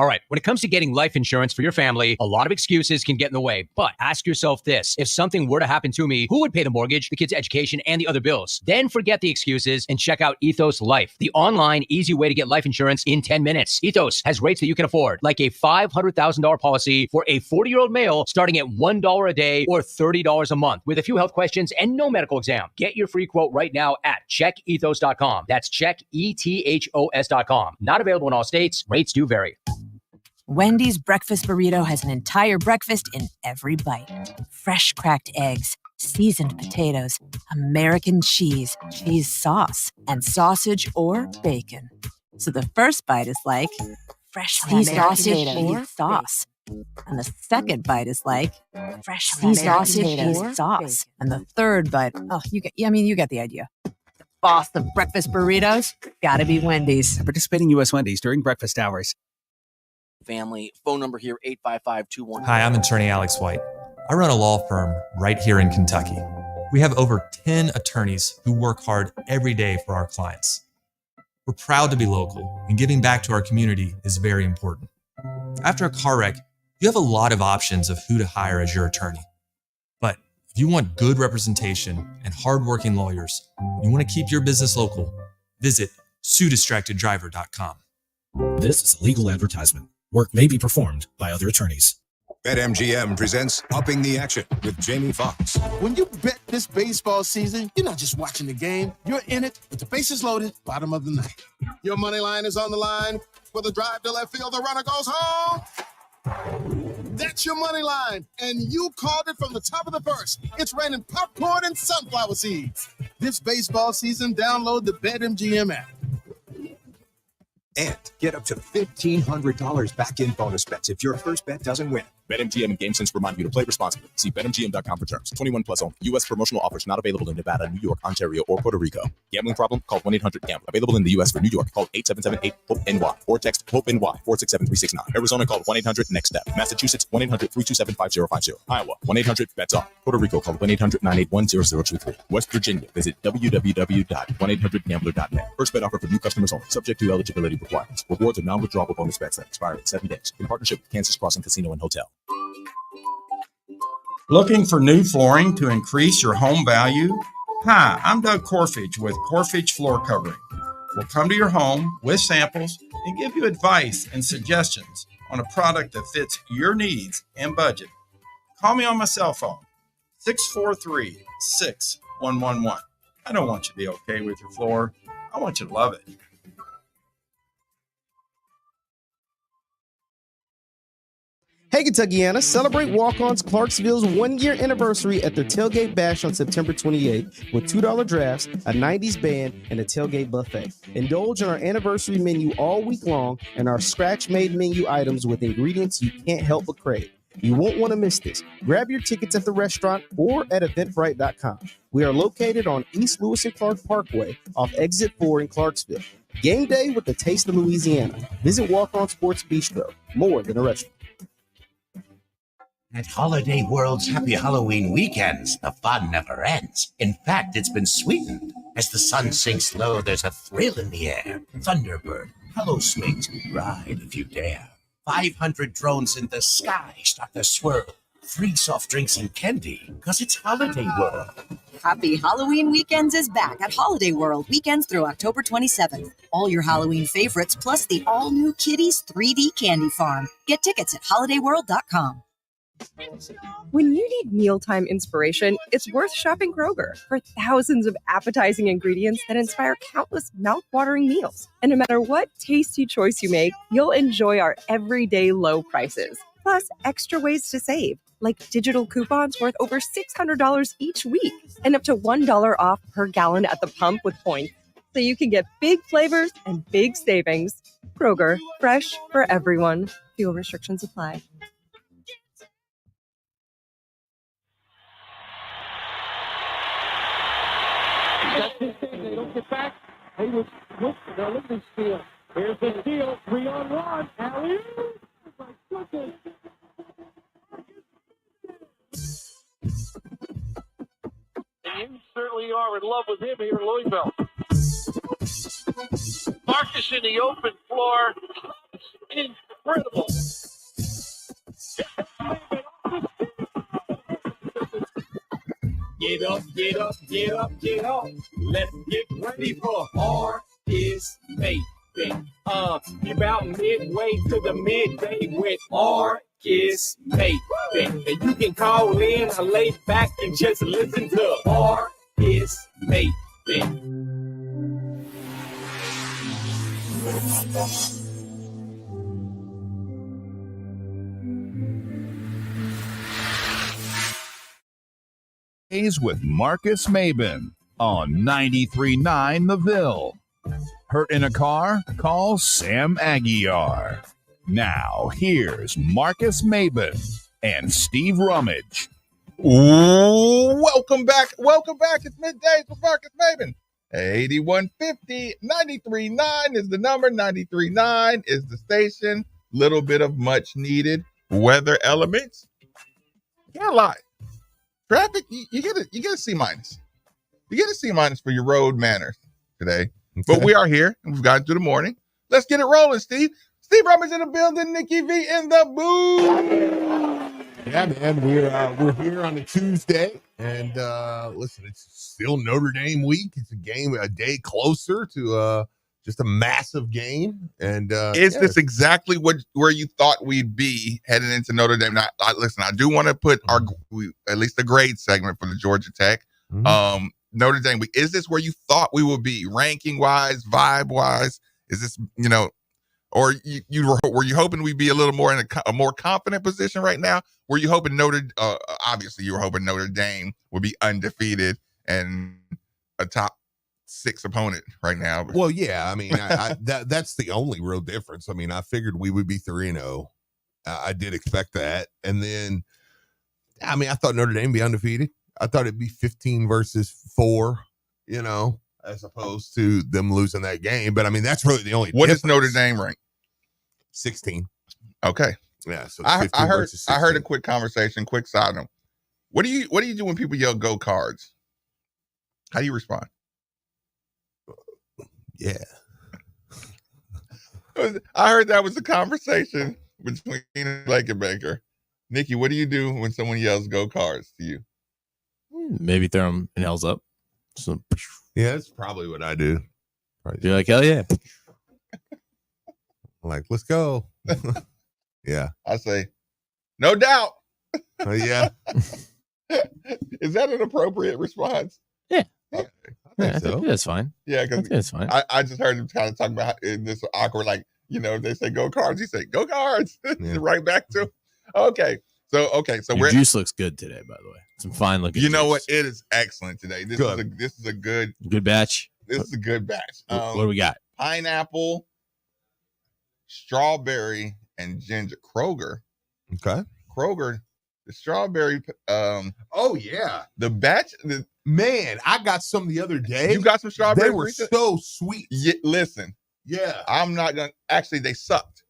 All right, when it comes to getting life insurance for your family, a lot of excuses can get in the way. But ask yourself this: if something were to happen to me, who would pay the mortgage, the kids' education, and the other bills? Then forget the excuses and check out Ethos Life, the online, easy way to get life insurance in 10 minutes. Ethos has rates that you can afford, like a $500,000 policy for a 40-year-old male starting at $1 a day or $30 a month with a few health questions and no medical exam. Get your free quote right now at checkethos.com. That's checkethos.com. Not available in all states. Rates do vary. Wendy's breakfast burrito has an entire breakfast in every bite. Fresh cracked eggs, seasoned potatoes, American cheese, cheese sauce, and sausage or bacon. So the first bite is like fresh sausage or sauce. And the second bite is like fresh sausage or sauce. And the third bite, you get the idea. The boss of breakfast burritos, gotta be Wendy's. Participating U.S. Wendy's during breakfast hours. Family phone number here, 855-21. Hi, I'm attorney Alex White. I run a law firm right here in Kentucky. We have over 10 attorneys who work hard every day for our clients. We're proud to be local, and giving back to our community is very important. After a car wreck, you have a lot of options of who to hire as your attorney. But if you want good representation and hardworking lawyers, and you want to keep your business local, visit SueDistractedDriver.com. This is a legal advertisement. Work may be performed by other attorneys. BetMGM presents Upping the Action with Jamie Foxx. When you bet this baseball season, you're not just watching the game. You're in it with the bases loaded, bottom of the ninth. Your money line is on the line. With a drive to left field, the runner goes home. That's your money line, and you called it from the top of the first. It's raining popcorn and sunflower seeds. This baseball season, download the BetMGM app. And get up to $1,500 back in bonus bets if your first bet doesn't win. BetMGM and GameSense remind you to play responsibly. See BetMGM.com for terms. 21 plus only. U.S. promotional offers not available in Nevada, New York, Ontario, or Puerto Rico. Gambling problem? Call 1-800-GAMBLER. Available in the U.S. for New York. Call 877-8-HOPE-NY or text HOPE-NY 467-369. Arizona, call 1-800-NEXT-STEP. Massachusetts, 1-800-327-5050. Iowa, 1-800-BETS-OFF. Puerto Rico, call 1-800-981-0023. West Virginia, visit www.1800gambler.net. First bet offer for new customers only. Subject to eligibility requirements. Rewards are non-withdrawable bonus bets that expire in 7 days. In partnership with Kansas Crossing Casino and Hotel. Looking for new flooring to increase your home value? Hi, I'm Doug Corfage with Corfage Floor Covering. We'll come to your home with samples and give you advice and suggestions on a product that fits your needs and budget. Call me on my cell phone, 643-6111. I don't want you to be okay with your floor. I want you to love it. Hey, Kentuckiana, celebrate Walk-On's Clarksville's one-year anniversary at their Tailgate Bash on September 28th with $2 drafts, a 90s band, and a tailgate buffet. Indulge in our anniversary menu all week long and our scratch-made menu items with ingredients you can't help but crave. You won't want to miss this. Grab your tickets at the restaurant or at eventbrite.com. We are located on East Lewis and Clark Parkway off Exit 4 in Clarksville. Game day with the taste of Louisiana. Visit Walk-On Sports Bistro, more than a restaurant. At Holiday World's Happy Halloween weekends, the fun never ends. In fact, it's been sweetened. As the sun sinks low, there's a thrill in the air. Thunderbird, Hello Swings, ride if you dare. 500 drones in the sky start to swirl. Free soft drinks and candy, because it's Holiday World. Happy Halloween Weekends is back at Holiday World weekends through October 27th. All your Halloween favorites, plus the all-new Kitty's 3D Candy Farm. Get tickets at holidayworld.com. When you need mealtime inspiration, it's worth shopping Kroger for thousands of appetizing ingredients that inspire countless mouth-watering meals. And no matter what tasty choice you make, you'll enjoy our everyday low prices. Plus, extra ways to save, like digital coupons worth over $600 each week and up to $1 off per gallon at the pump with points. So you can get big flavors and big savings. Kroger, fresh for everyone. Fuel restrictions apply. They don't get back. They was look at this steal. Here's the steal. 3-on-1. Alley-oop. My goodness. And you certainly are in love with him here in Louisville. Marcus in the open floor. incredible. Get up, get up, get up, get up. Let's get ready for Art is Vaping. You're about midway to the midday with Art is Vaping. And you can call in or lay back and just listen to Art is Vaping. With Marcus Maben on 93.9 The Ville. Hurt in a car? Call Sam Aguiar. Now, here's Marcus Maben and Steve Rummage. Welcome back. It's middays with Marcus Maben. 8150 93.9 is the number. 93.9 is the station. Little bit of much needed weather elements. Can't lie. Traffic, you get a C minus. You get a C minus for your road manners today. Okay. But we are here and we've gotten through the morning. Let's get it rolling, Steve. Steve Rummage in the building, Nikki V in the booth. Yeah, man, we're here on a Tuesday, and listen, it's still Notre Dame week. It's a day closer to just a massive game. And is this exactly where you thought we'd be heading into Notre Dame? Now, listen, I do want to put at least the grade segment for the Georgia Tech. Mm-hmm. Notre Dame week. Is this where you thought we would be ranking wise, vibe wise? Is this, or were you hoping we'd be a little more in a more confident position right now? Were you hoping obviously you were hoping Notre Dame would be undefeated and a top 6 opponent right now? Well, yeah, I mean, that's the only real difference. I mean, I figured we would be 3-0. I did expect that. And then, I mean, I thought Notre Dame would be undefeated. I thought it'd be 15 versus 4, as opposed to them losing that game. But I mean, that's really the only What difference. Is Notre Dame rank? 16. Okay. Yeah. So I heard a quick conversation, quick side note. What do you do when people yell go Cards? How do you respond? Yeah. I heard that was a conversation between Blake and Baker. Nikki, what do you do when someone yells go Cards to you? Maybe throw them in L's up. So, yeah, that's probably what I do. You're like, hell yeah. Like, let's go. Yeah. I say, no doubt. Yeah. Is that an appropriate response? Yeah. Okay. I think that's fine. Yeah, because that's fine. I just heard him kind of talking about in this awkward, like, they say go Cards. He say go Cards. Yeah. Right back to him. Okay. So your juice looks good today, by the way. Some fine looking. You know what? It is excellent today. This is a good batch. This is a good batch. What do we got? Pineapple, strawberry, and ginger. Kroger. Okay. Kroger, the strawberry. Oh yeah. The batch. Man, I got some the other day. You got some strawberries? They were so sweet. Yeah, listen. Yeah. I'm not gonna. Actually, they sucked.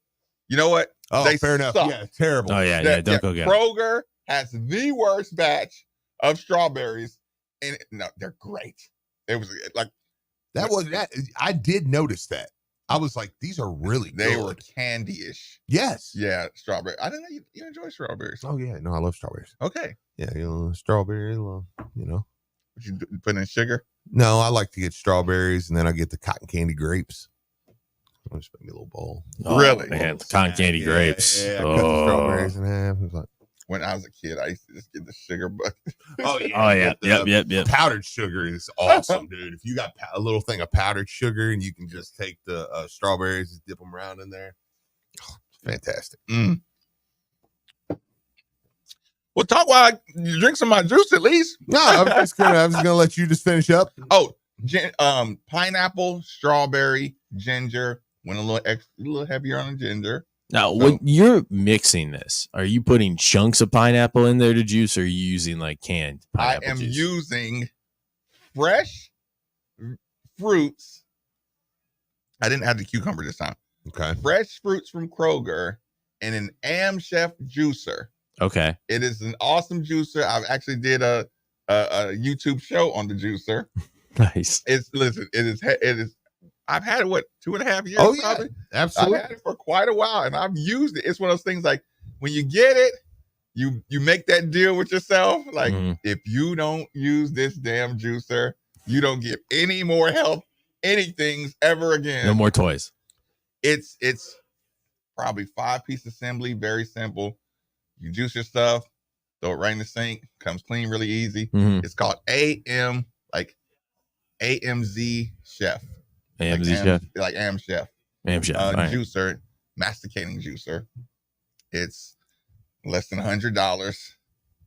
You know what? Oh, they fair enough. Sucked. Yeah, terrible. Oh yeah. Don't go get it. Kroger has the worst batch of strawberries, and no, they're great. It was like that. I did notice that. I was like, these are really good. They were candy-ish. Yes. Yeah, strawberry. I didn't know you enjoy strawberries. Oh yeah, no, I love strawberries. Okay. Yeah, strawberry. What you put in sugar? No, I like to get strawberries, and then I get the cotton candy grapes. I'll just make me a little bowl. Oh, really? Man, cotton candy grapes. Yeah, cut the strawberries in half. It was like, when I was a kid, I used to just get the sugar bucket. Oh yeah. Yep. Powdered sugar is awesome, dude. If you got a little thing of powdered sugar and you can just take the strawberries and dip them around in there, fantastic. Well, talk while you drink some of my juice at least. No, I was gonna let you just finish up. Oh, pineapple, strawberry, ginger. Went a little heavier on the ginger. Now, when you're mixing this, are you putting chunks of pineapple in there to juice, or are you using like canned pineapple I am juice? using fresh fruits. I didn't add the cucumber this time. Okay. Fresh fruits from Kroger and an Am Chef juicer. Okay. It is an awesome juicer. I've actually did a YouTube show on the juicer. Nice. It is I've had it 2.5 years. Oh, yeah. Probably. Absolutely. I've had it for quite a while, and I've used it. It's one of those things like when you get it, you make that deal with yourself. Like if you don't use this damn juicer, you don't get any more health, anything ever again. No more toys. It's probably 5-piece assembly, very simple. You juice your stuff, throw it right in the sink, comes clean really easy. It's called AM, like AMZ Chef. AMZ Chef? Like AM Chef. AM Chef, right. Juicer, masticating juicer. It's less than $100,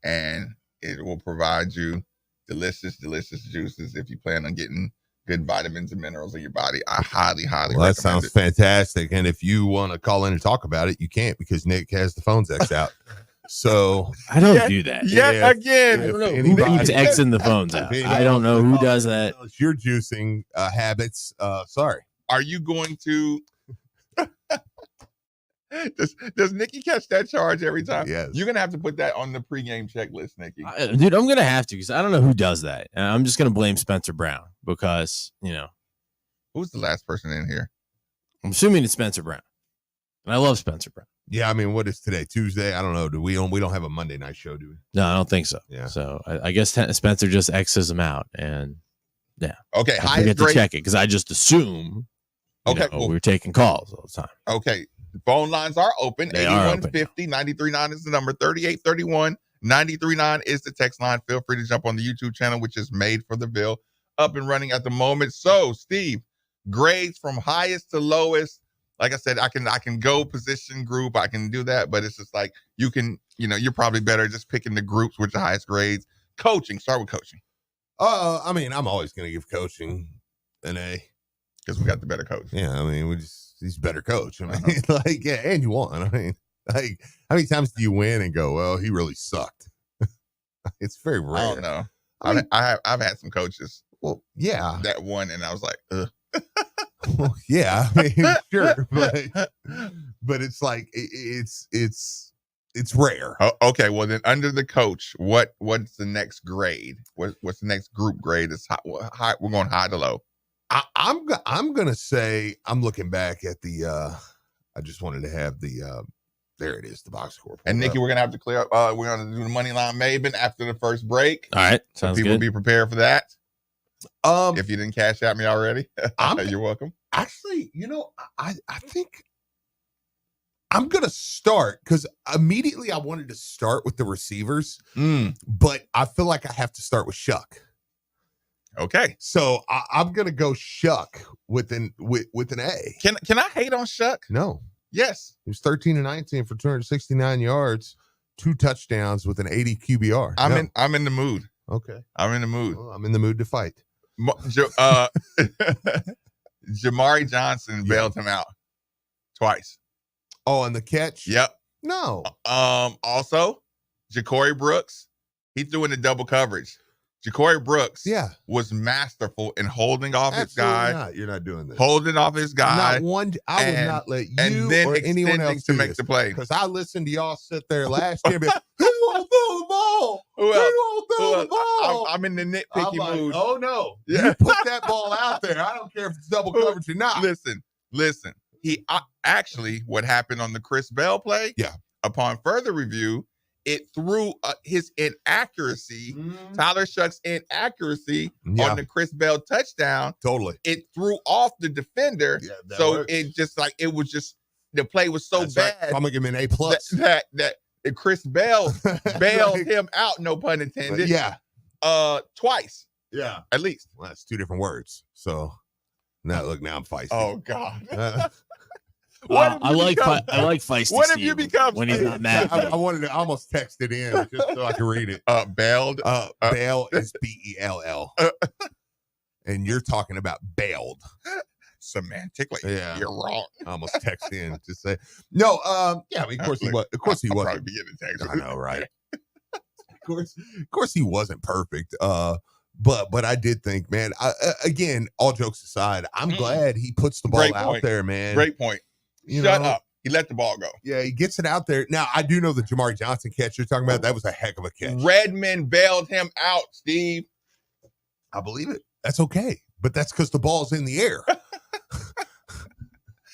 and it will provide you delicious juices if you plan on getting good vitamins and minerals in your body. I highly recommend that sounds it. fantastic. And if you want to call in and talk about it, you can't because Nick has the phones X'd out. So I don't do that. Again, I don't know who keeps Xing the phones out. I don't know who does that. Your juicing habits. Sorry. Are you going to? Does Nikki catch that charge every time? Yes. You're gonna have to put that on the pregame checklist, Nikki. Dude, I'm gonna have to because I don't know who does that. And I'm just gonna blame Spencer Brown because who's the last person in here? I'm assuming it's Spencer Brown, and I love Spencer Brown. Yeah, I mean, what is today? Tuesday? I don't know. We don't have a Monday night show, do we? No, I don't think so. Yeah. So I guess Spencer just X's him out, and yeah. Okay. I forget to check it because I just assume. We're taking calls all the time. Okay. Phone lines are open. 8150-939 is the number. 3831-939 is the text line. Feel free to jump on the YouTube channel, which is Made for the Ville, up and running at the moment. So, Steve, grades from highest to lowest. Like I said, I can go position group. I can do that, but it's just like you can, you're probably better just picking the groups with the highest grades. Coaching. Start with coaching. I mean, I'm always going to give coaching an A. Because we got the better coach. Yeah, I mean, he's a better coach. I mean, and you won. I mean, like, how many times do you win and go, well, he really sucked? It's very rare. I don't know. I've had some coaches. Well, yeah. That won, and I was like, ugh. Well, yeah, I mean, sure, but it's like it's rare. Oh, okay, well then, under the coach, what's the next grade? What's the next group grade? Is high, we're going high to low. I'm gonna say I'm looking back at the. I just wanted to have the. There it is, the box score. And Nikki, we're gonna have to clear up. We're gonna do the money line Maven after the first break. All right, so sounds people good. Be prepared for that. If you didn't cash out me already, you're welcome. Actually, I think I'm gonna start because immediately I wanted to start with the receivers, but I feel like I have to start with Shuck. Okay, so I'm gonna go Shuck with an A. Can I hate on Shuck? No. Yes. He was 13-19 for 269 yards, 2 touchdowns with an 80 QBR. I'm in the mood. Okay. I'm in the mood. Well, I'm in the mood to fight. Jamari Johnson bailed him out twice. Oh, and the catch? Yep. No. Also, Ja'Cory Brooks, he threw in the double coverage. Ja'Cory Brooks was masterful in holding off his guy. Not. You're not doing this. Holding off his guy. Not one. I will not let you and then or anyone else to make the play. Because I listened to y'all sit there last year and be like, who won't throw the ball? Who won't throw the ball? I'm in the nitpicky mood. Oh, no. Yeah. You put that ball out there. I don't care if it's double coverage or not. Listen. He actually, what happened on the Chris Bell play, upon further review, it threw his inaccuracy, Tyler Shuck's inaccuracy on the Chris Bell touchdown. Totally. It threw off the defender. Yeah, so works. it just the play was so bad. Right. I'm going to give him an A+. That Chris Bell bailed him out, no pun intended. Twice. Yeah. At least. Well, that's 2 different words. So now I'm feisty. Oh, God. I like feisty. What have you become when he's not mad? I wanted to almost text it in just so I could read it. Bailed. Bail is BELL, and you're talking about bailed. Semantically, you're wrong. I almost text in to say no. I mean, of course he was. Of course he wasn't. Probably be getting a text. I know, right? Of course, he wasn't perfect. But I did think, man. Again, all jokes aside, I'm glad he puts the ball out there, man. Great point. Shut up. He let the ball go. Yeah, he gets it out there. Now, I do know the Jamari Johnson catch you're talking about. That was a heck of a catch. Redmond bailed him out, Steve. I believe it. That's okay. But that's because the ball's in the air.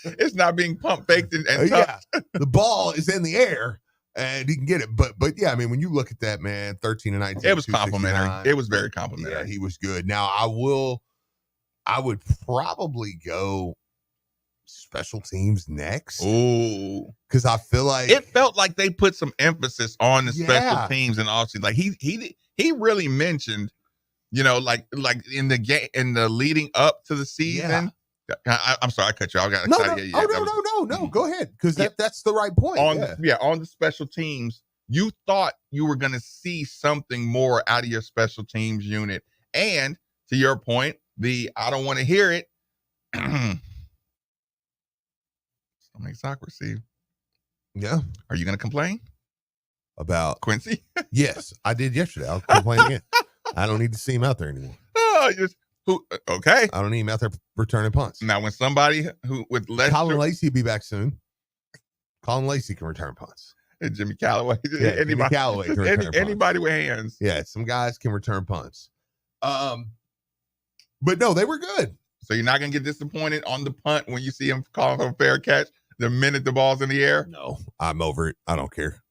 It's not being pump faked and tucked. The ball is in the air and he can get it. But yeah, I mean, when you look at that, man, 13 and 19, it was complimentary. It was very complimentary. Yeah, he was good. Now I would probably go special teams next. Ooh, because I feel like it felt like they put some emphasis on the special teams and all. Like he really mentioned, like in the game, in the leading up to the season. I'm sorry, I cut you. I got excited. No. Go ahead, because that's the right point. On the special teams, you thought you were going to see something more out of your special teams unit, and to your point, I don't want to hear it. Makes awkward, Steve. Yeah. Are you going to complain about Quincy? Yes, I did yesterday. I'll complain again. I don't need to see him out there anymore. Okay. I don't need him out there returning punts. Now, when somebody who with less Colin Lacey will be back soon. Colin Lacey can return punts. And Jimmy Callaway. Yeah, Jimmy Callaway can return punts. Anybody with hands. Yeah, some guys can return punts. But no, they were good. So you're not going to get disappointed on the punt when you see him calling for a fair catch the minute the ball's in the air? No, I'm over it. I don't care.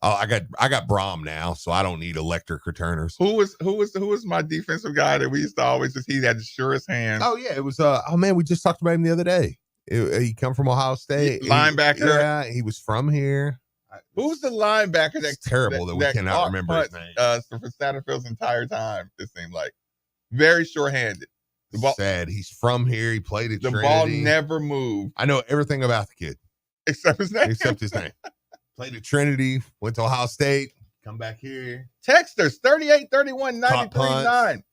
Oh, I got Brom now, so I don't need electric returners. Who was my defensive guy that we used to always just, he had the surest hands? Oh yeah, it was we just talked about him the other day. He come from Ohio State. Linebacker. He was from here. Who's the linebacker that's terrible that we cannot remember his name? For Satterfield's entire time, it seemed like. Very short-handed. The ball, sad. He's from here. He played at Trinity. The ball never moved. I know everything about the kid. Except his name. Played at Trinity, went to Ohio State, come back here. Texters, 38, 31, 93, 9.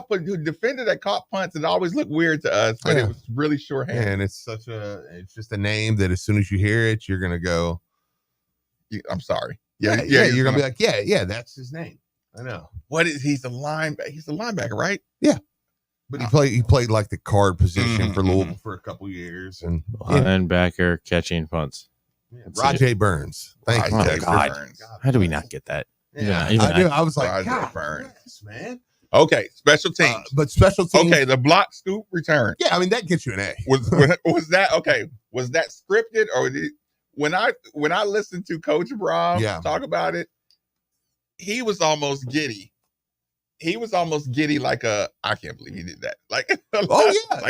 Who defended at caught punts, it always looked weird to us, but it was really short-handed. And it's just a name that as soon as you hear it, you're going to go. I'm sorry. Yeah, you're going to be like, yeah, that's his name. I know. He's a linebacker, right? Yeah. But he played like the guard position for Louisville for a couple years. And linebacker catching punts. Rajay Burns. Thank you. God. Burns. How do we not get that? Yeah. I was like, Rajay God, Burns. yes, man. Okay, special teams. But special teams. Okay, the block scoop return. Yeah, I mean, that gets you an A. Was that okay? Was that scripted or when I listened to Coach Brom talk about it, he was almost giddy. He was almost giddy, like I can't believe he did that. Like,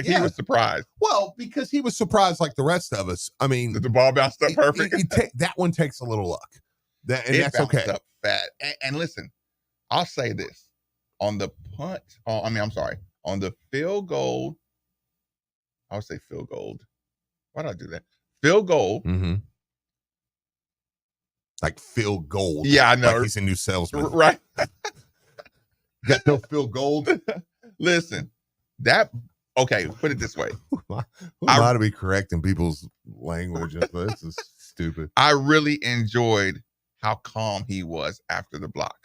he was surprised. Well, because he was surprised like the rest of us. I mean, the ball bounced up perfect. That one takes a little luck. That's okay. Up fat. And listen, I'll say this. On the punt, on the field goal, I'll say field goal. Why did I do that? Field goal. Mm-hmm. Like Phil Gold. Yeah, I know. Like he's a new salesman. Right. Got no Phil Gold. Listen, put it this way. Who am I to be correcting people's language? This is stupid. I really enjoyed how calm he was after the block.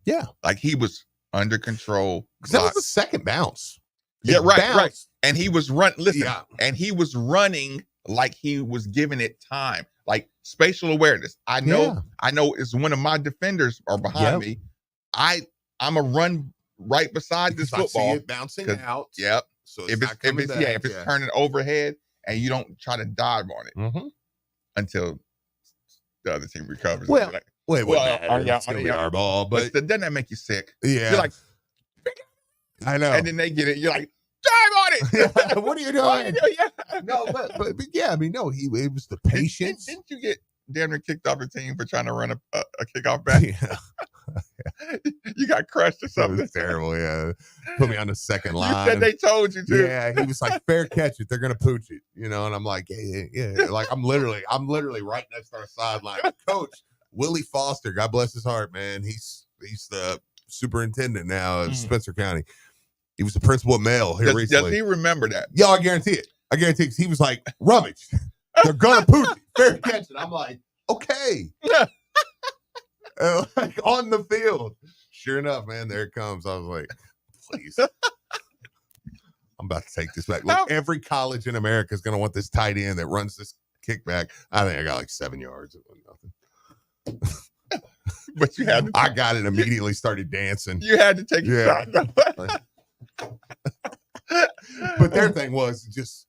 Yeah. Like he was under control. That was the second bounce. Yeah, right. And he was and he was running like he was giving it time. Like spatial awareness. I know it's one of my defenders are behind me. I'm a run right beside this football. I see it bouncing out. Yep. So if it's turning overhead and you don't try to dive on it until the other team recovers. Well, it's gonna be our ball, but doesn't that make you sick? Yeah. You're like, I know. And then they get it. You're like, dive on it. What are you doing? Yeah. No, but yeah, I mean, no, it was the patience. Didn't you get damn near kicked off your team for trying to run a kickoff back? Yeah. You got crushed or something. It was terrible, yeah. Put me on the second line. You said they told you to. Yeah, he was like, fair catch it. They're gonna pooch it, and I'm like, yeah. Like I'm literally right next to our sideline. Coach Willie Foster, God bless his heart, man. He's the superintendent now of Spencer County. He was the principal at Male here recently. Does he remember that? Yeah, I guarantee it. Because he was like, rummage. They're gonna pooch it. Fair catch it. I'm like, okay. Like on the field. Sure enough, man, there it comes. I was like, please. I'm about to take this back. Look, every college in America is going to want this tight end that runs this kickback. I think I got like 7 yards. It was nothing. But you had I got it immediately, started dancing. You had to take a shot. But their thing was just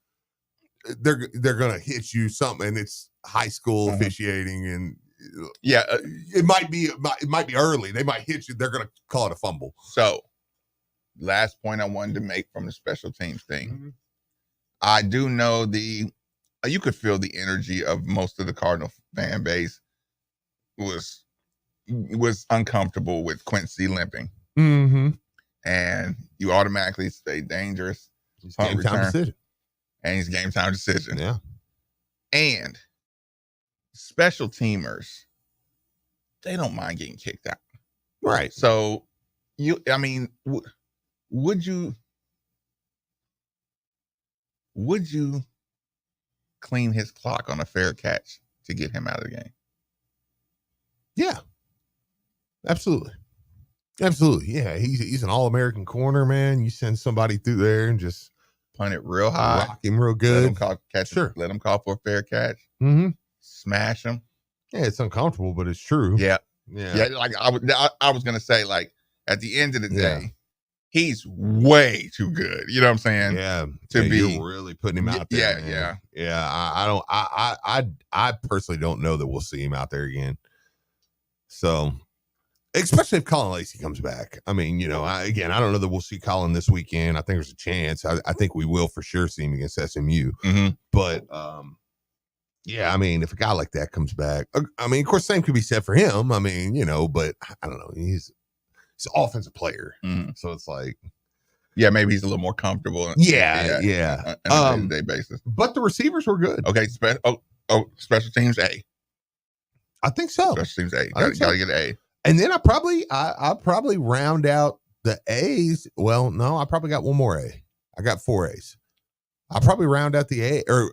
they're gonna hit you something, and it's high school officiating, and it might be early. They might hit you. They're gonna call it a fumble. So, last point I wanted to make from the special teams thing. I do know you could feel the energy of most of the Cardinal fan base was uncomfortable with Quincy limping. Mm-hmm. And you automatically stay dangerous. Game time decision. And he's game time decision. Yeah. And special teamers, they don't mind getting kicked out. Right. So, would you clean his clock on a fair catch to get him out of the game? Yeah. Absolutely. Yeah, he's an all-American corner, man. You send somebody through there and just punt it real high, rock him real good. Let him call for a fair catch. Mm-hmm. Smash him. Yeah, it's uncomfortable, but it's true. Yeah. Like I was gonna say, like at the end of the day, he's way too good. You know what I'm saying? Yeah. You're really putting him out there. Yeah. I personally don't know that we'll see him out there again. So, especially if Colin Lacey comes back. I mean, I don't know that we'll see Colin this weekend. I think there's a chance. I think we will for sure see him against SMU. Mm-hmm. But, if a guy like that comes back, of course, same could be said for him. But I don't know. He's an offensive player. Mm-hmm. So it's like, maybe he's a little more comfortable. On a day-to-day basis. But the receivers were good. Okay. Special teams A. I think so. Special teams A. Gotta get an A. And then I'll probably round out the A's. Well, no, I probably got one more A. I got 4 A's. I'll probably round out the A or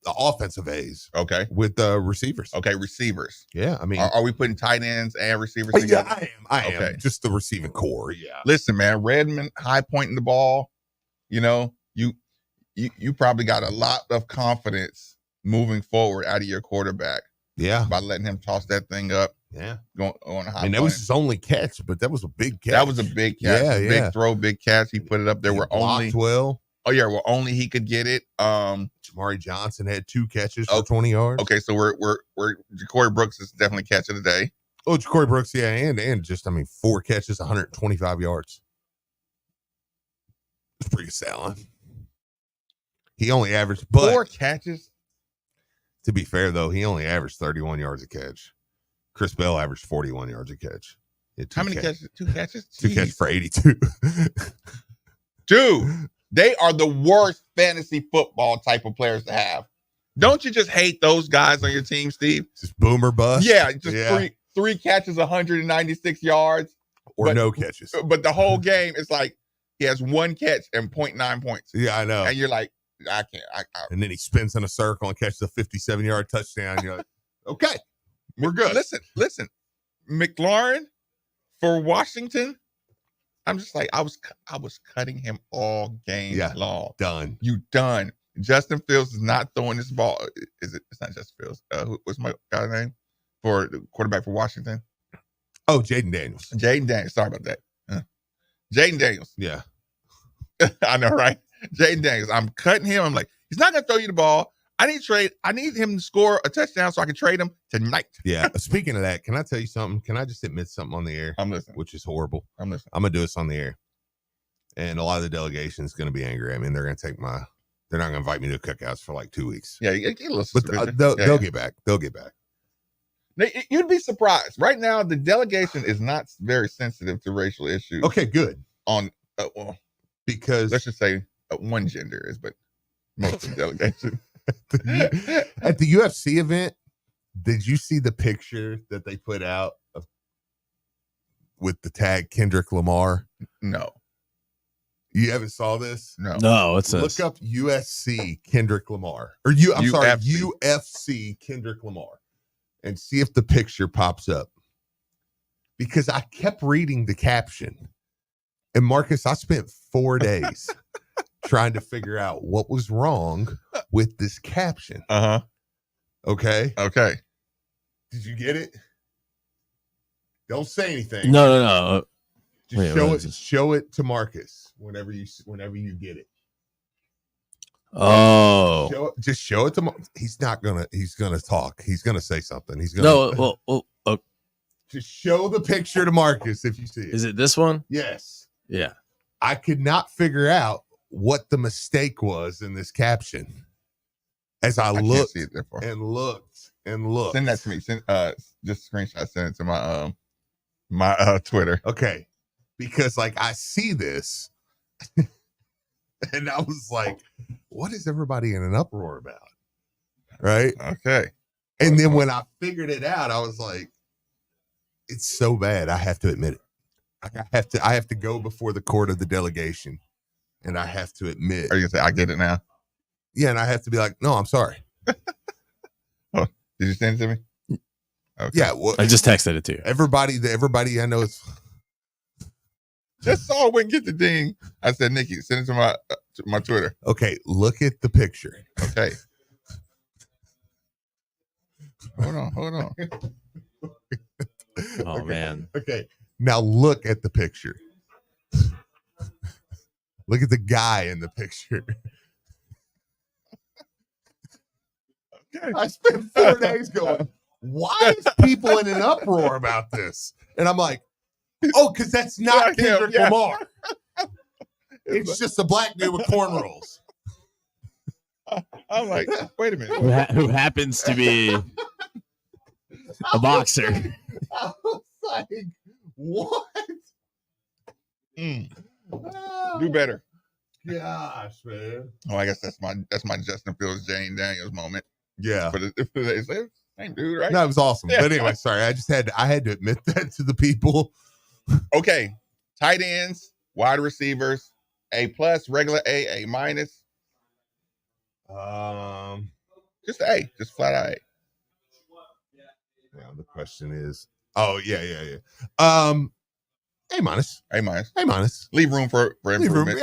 the offensive A's. Okay. With the receivers. Okay, receivers. Yeah, are we putting tight ends and receivers together? Yeah, I am. Just the receiving core. Yeah. Listen, man, Redmond high pointing the ball. You probably got a lot of confidence moving forward out of your quarterback. Yeah. By letting him toss that thing up. Yeah. Going on a high that was his only catch, but that was a big catch. That was a big catch. Yeah, Big throw, big catch. He put it up there. Only he could get it. Jamari Johnson had 2 catches for 20 yards. Okay, so we're Ja'Cory Brooks is definitely catch of the day. Oh, Ja'Cory Brooks, and just 4 catches, 125 yards. It's pretty solid. He only averaged 4 catches. To be fair, though, he only averaged 31 yards a catch. Chris Bell averaged 41 yards a catch. How many catches? 2 catches? 2 catches for 82. Dude, they are the worst fantasy football type of players to have. Don't you just hate those guys on your team, Steve? Just boomer bust? Yeah, three catches, 196 yards. No catches. But the whole game, it's like he has 1 catch and 0.9 points. Yeah, I know. And you're like, I can't. And then he spins in a circle and catches a 57-yard touchdown. You're like, okay, we're good. Listen. McLaurin for Washington, I'm just like, I was cutting him all game long. Done. You done. Justin Fields is not throwing this ball. It's not Justin Fields. What's my guy's name for the quarterback for Washington? Oh, Jaden Daniels. Sorry about that. Jaden Daniels. Yeah. I know, right? Jaden Daniels. I'm cutting him. I'm like, he's not gonna throw you the ball. I need him to score a touchdown so I can trade him tonight. Yeah. Speaking of that, can I tell you something? Can I just admit something on the air? I'm listening. Which is horrible. I'm listening. I'm gonna do this on the air. And a lot of the delegation is gonna be angry. I mean, they're not gonna invite me to cookouts for like 2 weeks. Yeah, but they'll get back. They'll get back. You'd be surprised. Right now, the delegation is not very sensitive to racial issues. Okay, good. Because let's just say one gender is, but most of the delegation. At the UFC event, did you see the picture that they put out with the tag Kendrick Lamar? No. You haven't saw this? No, what's this? Look up USC Kendrick Lamar. UFC Kendrick Lamar. And see if the picture pops up. Because I kept reading the caption. And Marcus, I spent 4 days trying to figure out what was wrong with this caption. Uh-huh. Okay? Okay. Did you get it? Don't say anything. No. Just show it to Marcus whenever you get it. Oh, just show it to him. He's gonna talk. He's gonna say something. He's gonna just show the picture to Marcus if you see it. Is it this one? Yes. Yeah. I could not figure out what the mistake was in this caption as I looked and looked and looked. Send that to me. Send just a screenshot. Send it to my Twitter. Okay, because like I see this, and I was like, "What is everybody in an uproar about?" Right? Okay. And then when I figured it out, I was like, "It's so bad. I have to admit it. I have to go before the court of the delegation, and I have to admit." Are you gonna say I get it now? Yeah, and I have to be like, "No, I'm sorry." Oh, did you send it to me? Okay. Yeah, well, I just texted it to you. Everybody I know is just saw it, wouldn't get the ding. I said, Nikki, send it to my Twitter. Okay, look at the picture. Okay. Hold on. Oh, okay. man. Okay, now look at the picture. Look at the guy in the picture. Okay. I spent 4 days going, why is people in an uproar about this? And I'm like, oh, because that's not Kendrick Lamar. It's just a black dude with cornrows. I'm like, wait a minute. Who happens to be a boxer. I was like, what? Do better. Gosh, man. Oh, I guess that's my Justin Fields, Jane Daniels moment. Yeah. But it's same dude, right? No, it was awesome. Yeah. But anyway, sorry. I had to admit that to the people. Okay. Tight ends, wide receivers, A+, regular A minus. Just A, just flat out A. Yeah, the question is, yeah. A minus. A minus. A minus. Leave room for improvement.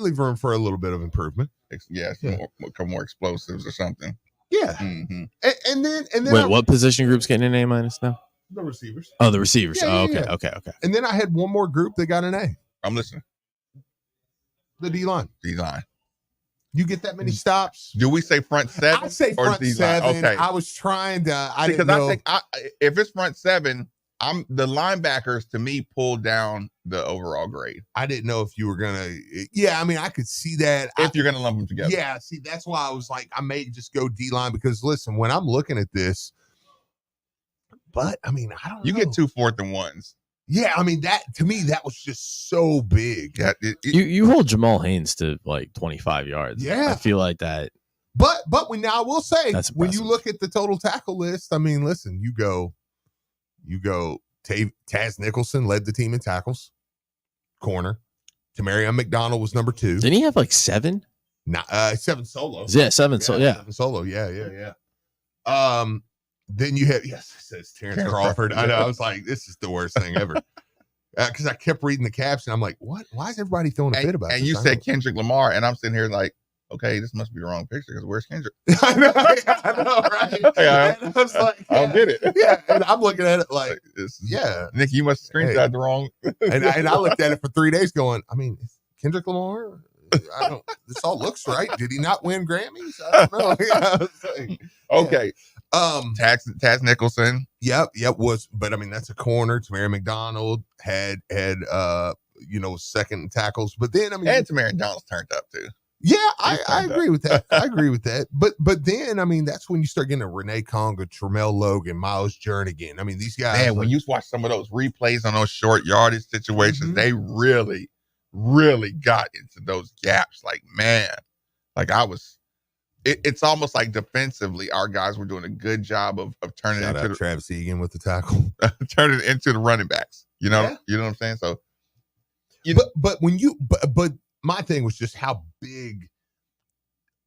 Leave room for a little bit of improvement. Yeah, a couple more explosives or something. Yeah. Mm-hmm. And then wait, what position group's getting an A minus now? The receivers. Oh, the receivers. Yeah, Okay. And then I had one more group that got an A. I'm listening. The D-line. D-line. You get that many stops? Do we say front seven? I say front seven. Okay. I was trying to. I didn't know. I think if it's front seven, the linebackers to me pulled down the overall grade. I didn't know if you were gonna. Yeah, I mean, I could see that if you're gonna lump them together. Yeah, see, that's why I was like, I may just go D-line because listen, when I'm looking at this, but I mean, I don't know. You get 2 4th and 1s. Yeah, I mean, that to me, that was just so big. Yeah, you hold Jamal Haynes to like 25 yards. Yeah. I feel like that. But I will say, That's when you look at the total tackle list, I mean, listen, you go Taz Nicholson led the team in tackles, corner. Tamarion McDonald was number 2. Didn't he have like 7? 7 solo. Yeah, 7 solo. Yeah. 7 solo. Yeah. Then you have, yes, it says Terrence Crawford. I know. I was like, this is the worst thing ever. Because I kept reading the caption. I'm like, what? Why is everybody throwing a fit about this? And you said Kendrick Lamar, and I'm sitting here like, okay, this must be the wrong picture because where's Kendrick? I know, right? Yeah, and I was like, I don't get it. Yeah, and I'm looking at it like, Nick, you must have screenshot the wrong. and I looked at it for 3 days going, I mean, is Kendrick Lamar? This all looks right. Did he not win Grammys? I don't know. Okay. Taz Nicholson. Yep. But I mean, that's a corner. Tamarion McDonald had second tackles. But then I mean, and Tamarion McDonald's turned up too. Yeah, I agree with that. I agree with that. But then I mean, that's when you start getting a Renee Conga, Tramel Logan, Miles Jernigan. I mean, these guys. Man, when you watch some of those replays on those short yardage situations, they really, really got into those gaps. Like, man, like it's almost like defensively, our guys were doing a good job of turning Shout into out Travis Egan with the tackle, turning it into the running backs. You know what I'm saying? So, but my thing was just how big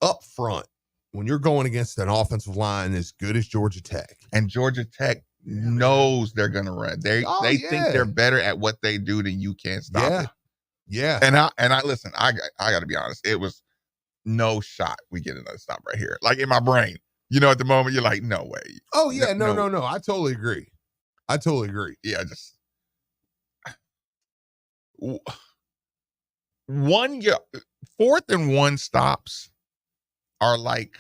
up front when you're going against an offensive line as good as Georgia Tech, and Georgia Tech knows they're going to run. They think they're better at what they do than you can stop it. Yeah. And I listen. I got to be honest. It was no shot we get another stop right here. Like in my brain, at the moment you're like, no way. Oh yeah, no. I totally agree. Yeah, just 4th and 1 stops are like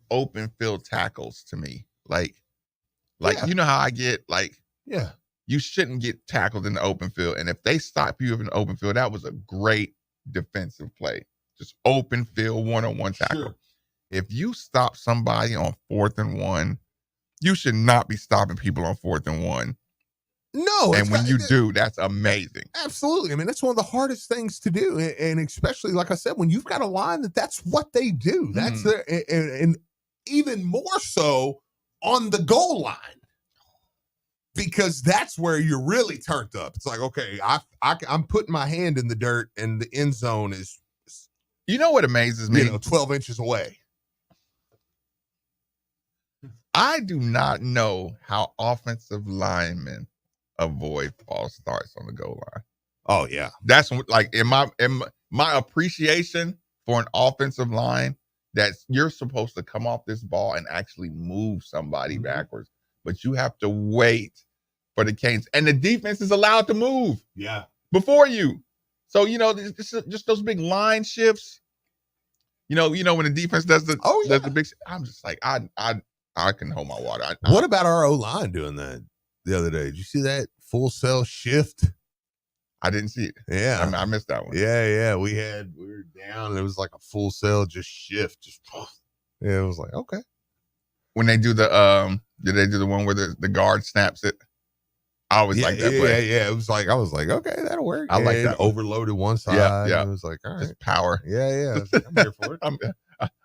open field tackles to me. Like you know how I get you shouldn't get tackled in the open field. And if they stop you in the open field, that was a great defensive play. Just open field, one-on-one tackle. Sure. If you stop somebody on 4th and 1, you should not be stopping people on 4th and 1. No. And when you do, that's amazing. Absolutely. I mean, that's one of the hardest things to do. And especially, like I said, when you've got a line that's what they do. That's their, and even more so on the goal line. Because that's where you're really turned up. It's like, okay, I'm putting my hand in the dirt and the end zone is, you know what amazes me? 12 inches away. I do not know how offensive linemen avoid false starts on the goal line. Oh yeah. That's like in my appreciation for an offensive line that you're supposed to come off this ball and actually move somebody backwards. But you have to wait for the Canes. And the defense is allowed to move before you. So, just those big line shifts. When the defense does the big, I'm just like, I can hold my water. What about our O-line doing that the other day? Did you see that full cell shift? I didn't see it. Yeah. I missed that one. Yeah. We were down and it was like a full cell just shift. It was like, okay. When they do did they do the one where the guard snaps it? I always like that play. Yeah. It was like, I was like, okay, that'll work. I like that. Overloaded one side. Yeah. It was like, all right. Just power. Yeah. I was like, I'm here for it.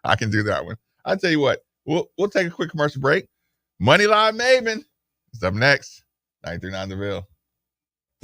I can do that one. I'll tell you what, we'll take a quick commercial break. Moneyline Maven is up next. 93.9 The Ville.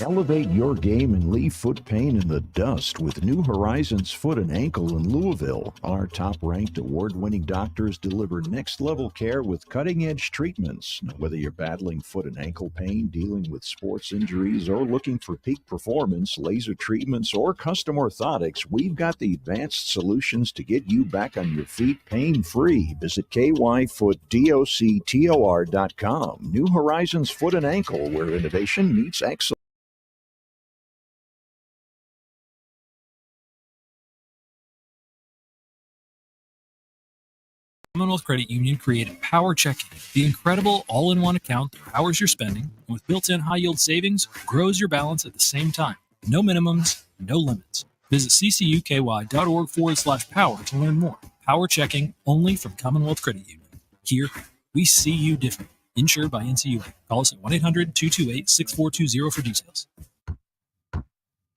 Elevate your game and leave foot pain in the dust with New Horizons Foot and Ankle in Louisville. Our top-ranked award-winning doctors deliver next-level care with cutting-edge treatments. Now, whether you're battling foot and ankle pain, dealing with sports injuries, or looking for peak performance, laser treatments, or custom orthotics, we've got the advanced solutions to get you back on your feet pain-free. Visit kyfootdoctor.com. New Horizons Foot and Ankle, where innovation meets excellence. Commonwealth Credit Union created Power Checking, the incredible all-in-one account that powers your spending and with built-in high-yield savings, grows your balance at the same time. No minimums, no limits. Visit ccuky.org/power to learn more. Power Checking only from Commonwealth Credit Union. Here, we see you different. Insured by NCUA. Call us at 1-800-228-6420 for details.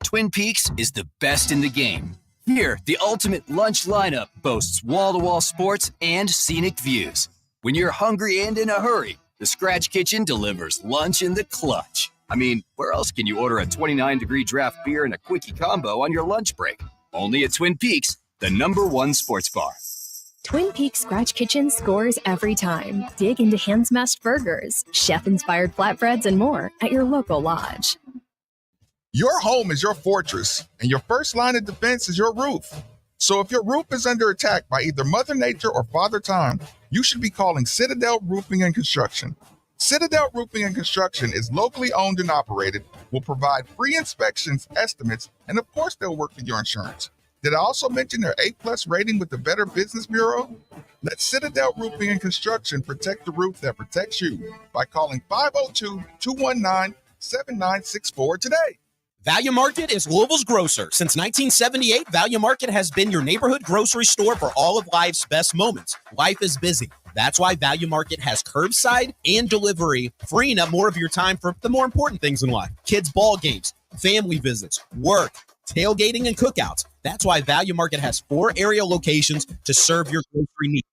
Twin Peaks is the best in the game. Here, the ultimate lunch lineup boasts wall-to-wall sports and scenic views. When you're hungry and in a hurry, the Scratch Kitchen delivers lunch in the clutch. I mean, where else can you order a 29-degree draft beer and a quickie combo on your lunch break? Only at Twin Peaks, the #1 sports bar. Twin Peaks Scratch Kitchen scores every time. Dig into hand-smashed burgers, chef-inspired flatbreads, and more at your local lodge. Your home is your fortress, and your first line of defense is your roof. So if your roof is under attack by either Mother Nature or Father Time, you should be calling Citadel Roofing and Construction. Citadel Roofing and Construction is locally owned and operated, will provide free inspections, estimates, and of course they'll work with your insurance. Did I also mention their A+ rating with the Better Business Bureau? Let Citadel Roofing and Construction protect the roof that protects you by calling 502-219-7964 today. Value Market is Louisville's grocer. Since 1978, Value Market has been your neighborhood grocery store for all of life's best moments. Life is busy. That's why Value Market has curbside and delivery, freeing up more of your time for the more important things in life. Kids' ball games, family visits, work, tailgating, and cookouts. That's why Value Market has 4 area locations to serve your grocery needs.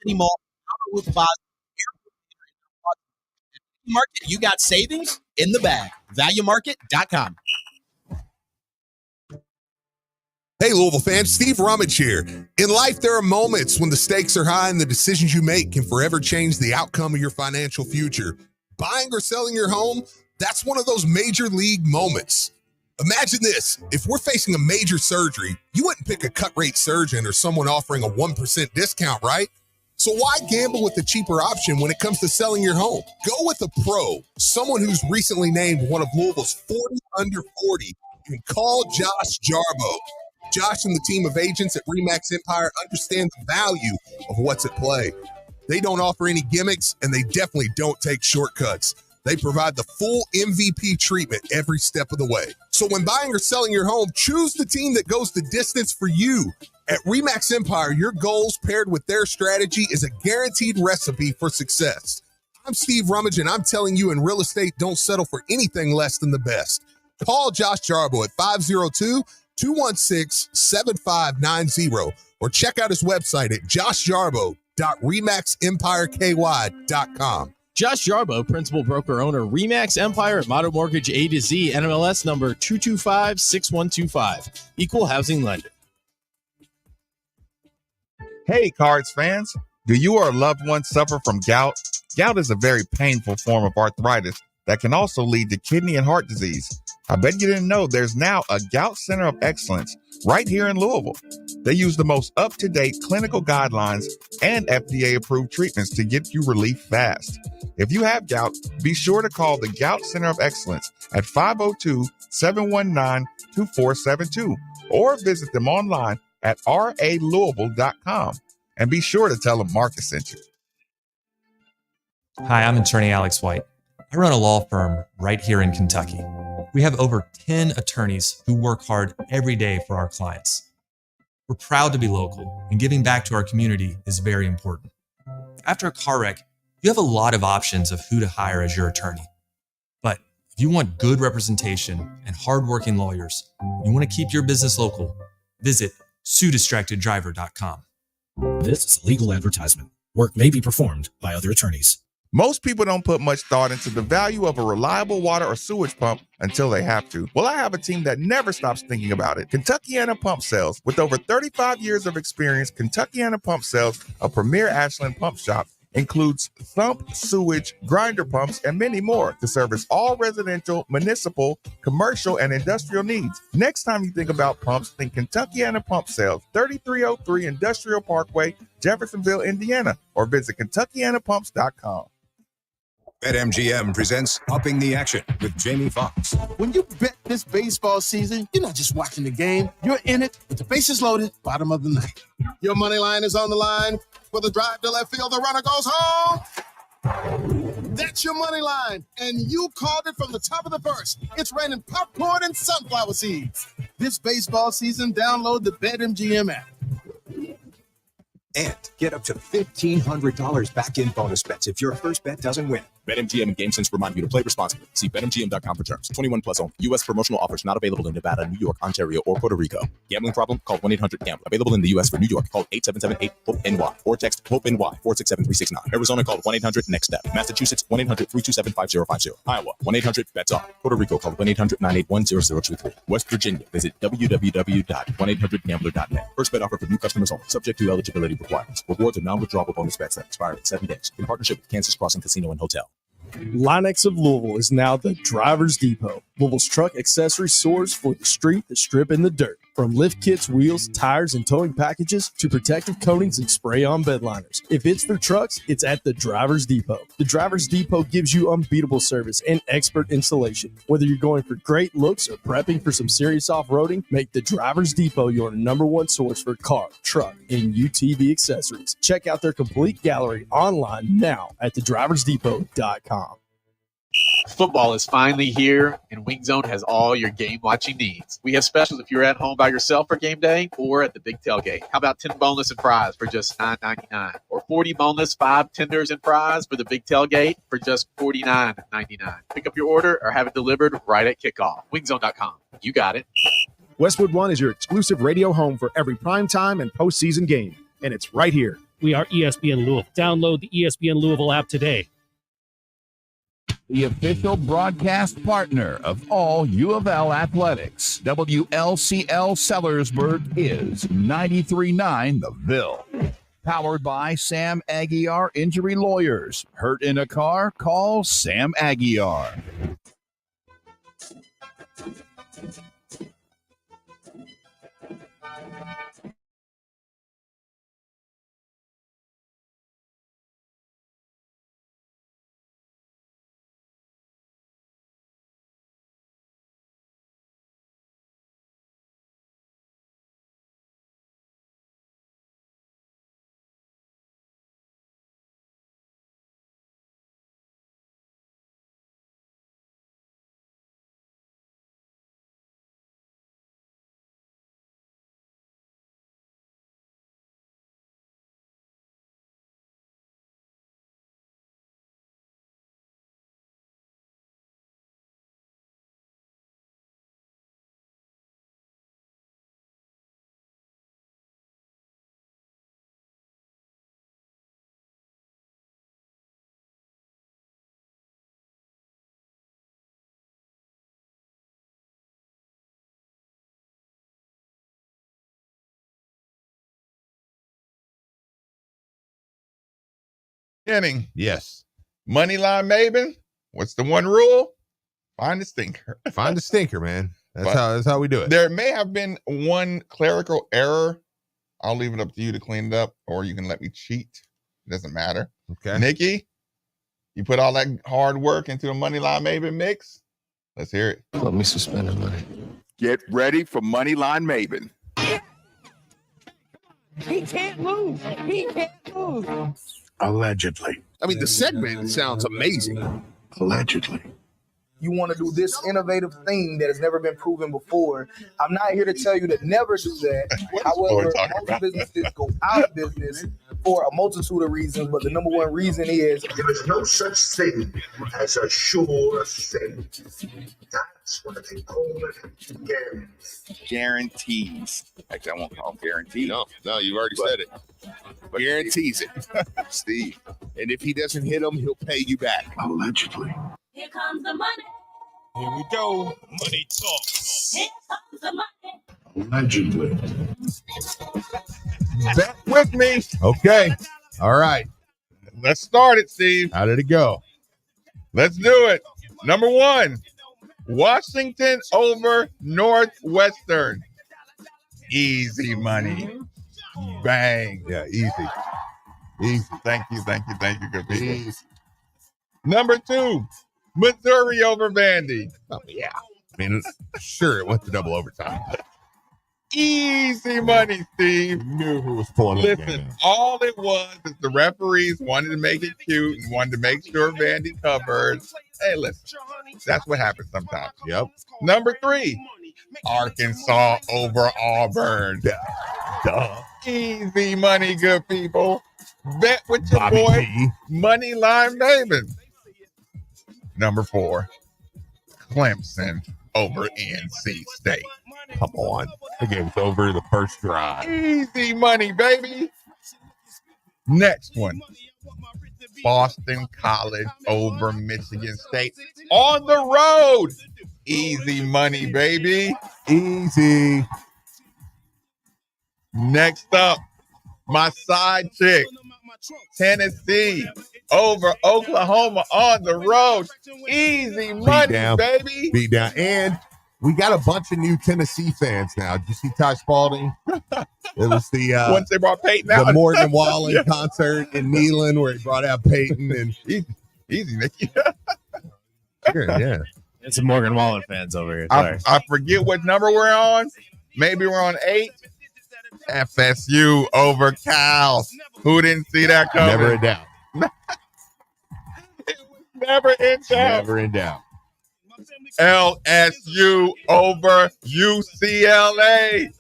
City Mall, Outer Plaza, Value Market, you got savings in the bag. ValueMarket.com. Hey, Louisville fans, Steve Rummage here. In life, there are moments when the stakes are high and the decisions you make can forever change the outcome of your financial future. Buying or selling your home, that's one of those major league moments. Imagine this. If we're facing a major surgery, you wouldn't pick a cut-rate surgeon or someone offering a 1% discount, right? So why gamble with the cheaper option when it comes to selling your home? Go with a pro, someone who's recently named one of Louisville's 40 under 40, and call Josh Jarbo. Josh and the team of agents at REMAX Empire understand the value of what's at play. They don't offer any gimmicks, and they definitely don't take shortcuts. They provide the full MVP treatment every step of the way. So when buying or selling your home, choose the team that goes the distance for you. At REMAX Empire, your goals paired with their strategy is a guaranteed recipe for success. I'm Steve Rummage, and I'm telling you, in real estate, don't settle for anything less than the best. Call Josh Jarbo at 502-216-7590 or check out his website at joshjarbo.remaxempireky.com. Josh Jarbo, principal broker owner, REMAX Empire at Modern Mortgage A to Z, NMLS number 2256125. Equal housing lender. Hey, Cards fans. Do you or a loved one suffer from gout? Gout is a very painful form of arthritis that can also lead to kidney and heart disease. I bet you didn't know there's now a Gout Center of Excellence right here in Louisville. They use the most up-to-date clinical guidelines and FDA-approved treatments to get you relief fast. If you have gout, be sure to call the Gout Center of Excellence at 502-719-2472 or visit them online at ralouisville.com. And be sure to tell them Marcus sent you. Hi, I'm attorney Alex White. I run a law firm right here in Kentucky. We have over 10 attorneys who work hard every day for our clients. We're proud to be local, and giving back to our community is very important. After a car wreck, you have a lot of options of who to hire as your attorney. But if you want good representation and hardworking lawyers, you want to keep your business local, visit SueDistractedDriver.com. This is a legal advertisement. Work may be performed by other attorneys. Most people don't put much thought into the value of a reliable water or sewage pump until they have to. Well, I have a team that never stops thinking about it. Kentuckiana Pump Sales. With over 35 years of experience, Kentuckiana Pump Sales, a premier Ashland pump shop, includes sump, sewage, grinder pumps, and many more to service all residential, municipal, commercial, and industrial needs. Next time you think about pumps, think Kentuckiana Pump Sales, 3303 Industrial Parkway, Jeffersonville, Indiana, or visit KentuckianaPumps.com. BetMGM presents Upping the Action with Jamie Foxx. When you bet this baseball season, you're not just watching the game. You're in it with the bases loaded, bottom of the ninth. Your money line is on the line. For the drive to left field, the runner goes home. That's your money line, and you called it from the top of the first. It's raining popcorn and sunflower seeds. This baseball season, download the BetMGM app. And get up to $1,500 back in bonus bets if your first bet doesn't win. BetMGM and GameSense remind you to play responsibly. See BetMGM.com for terms. 21 plus only. U.S. promotional offers not available in Nevada, New York, Ontario, or Puerto Rico. Gambling problem? Call 1-800-GAMBLER. Available in the U.S. for New York. Call 877-8-HOPE-NY or text HOPE-NY 467-369. Arizona, call 1-800-NEXT-STEP. Massachusetts, 1-800-327-5050. Iowa, 1-800-BETS-OFF. Puerto Rico, call 1-800-981-0023. West Virginia, visit www.1800gambler.net. First bet offer for new customers only. Subject to eligibility requirements. Rewards are non-withdrawable bonus bets that expire in 7 days. In partnership with Kansas Crossing Casino and Hotel. Linex of Louisville is now the Driver's Depot, Louisville's truck accessory source for the street, the strip, and the dirt. From lift kits, wheels, tires, and towing packages to protective coatings and spray-on bed liners. If it's for trucks, it's at the Driver's Depot. The Driver's Depot gives you unbeatable service and expert installation. Whether you're going for great looks or prepping for some serious off-roading, make the Driver's Depot your #1 source for car, truck, and UTV accessories. Check out their complete gallery online now at thedriversdepot.com. Football is finally here, and Wing Zone has all your game watching needs. We have specials if you're at home by yourself for game day or at the big tailgate. How about 10 boneless and fries for just $9.99, or 40 boneless, 5 tenders and fries for the big tailgate for just $49.99. Pick up your order or have it delivered right at kickoff. WingZone.com. You got it. Westwood One is your exclusive radio home for every primetime and postseason game, and it's right here. We are ESPN Louisville. Download the ESPN Louisville app today. The official broadcast partner of all U of L athletics, WLCL Sellersburg is 93.9 The Ville. Powered by Sam Aguiar Injury Lawyers. Hurt in a car? Call Sam Aguiar. Inning. Yes. Moneyline Maven. What's the one rule? Find the stinker. Find the stinker, man. That's how we do it. There may have been one clerical error. I'll leave it up to you to clean it up, or you can let me cheat. It doesn't matter. Okay. Nikki, you put all that hard work into a Moneyline Maven mix. Let's hear it. Let me suspend the money. Get ready for Moneyline Maven. He can't lose. He can't lose. Allegedly. I mean, the segment sounds amazing. Allegedly. You want to do this innovative thing that has never been proven before. I'm not here to tell you to never do that. However, most businesses go out of business for a multitude of reasons, but the number one reason is there is no such thing as a sure thing. That's what they call it. Guarantees. Actually, I won't call them guarantees. No, you've already said it. But guarantees it. Steve. And if he doesn't hit them, he'll pay you back. Allegedly. Here comes the money. Here we go. Money talks. Here comes the money. Allegedly. Bet with me. Okay. All right. Let's start it, Steve. How did it go? Let's do it. Number one, Washington over Northwestern. Easy money. Bang. Yeah, easy. Easy. Thank you, good people. Easy. Number two, Missouri over Vandy. Oh, yeah. I mean, sure, it went to double overtime. Easy money, Steve. Knew who was pulling the game. Listen, all it was is the referees wanted to make it cute and wanted to make sure Vandy covered. Hey, listen, that's what happens sometimes. Yep. Number three, Arkansas over Auburn. Duh. Easy money, good people. Bet with your Bobby boy, P. Moneyline Maven. Number four, Clemson over NC State. Come on. The game's over the first drive. Easy money, baby. Next one, Boston College over Michigan State on the road. Easy money, baby. Easy. Next up, my side chick, Tennessee over Oklahoma on the road. Easy money, baby. Beat down. And we got a bunch of new Tennessee fans now. Did you see Ty Spalding? It was the once they brought Peyton out, the Morgan Wallen concert in Neyland where he brought out Peyton and easy, Nicky. yeah. It's some Morgan Wallen fans over here. Sorry. I forget what number we're on. Maybe we're on 8. FSU over Cal. Who didn't see that coming? Never in doubt. It was never in doubt. Never in doubt. LSU over UCLA.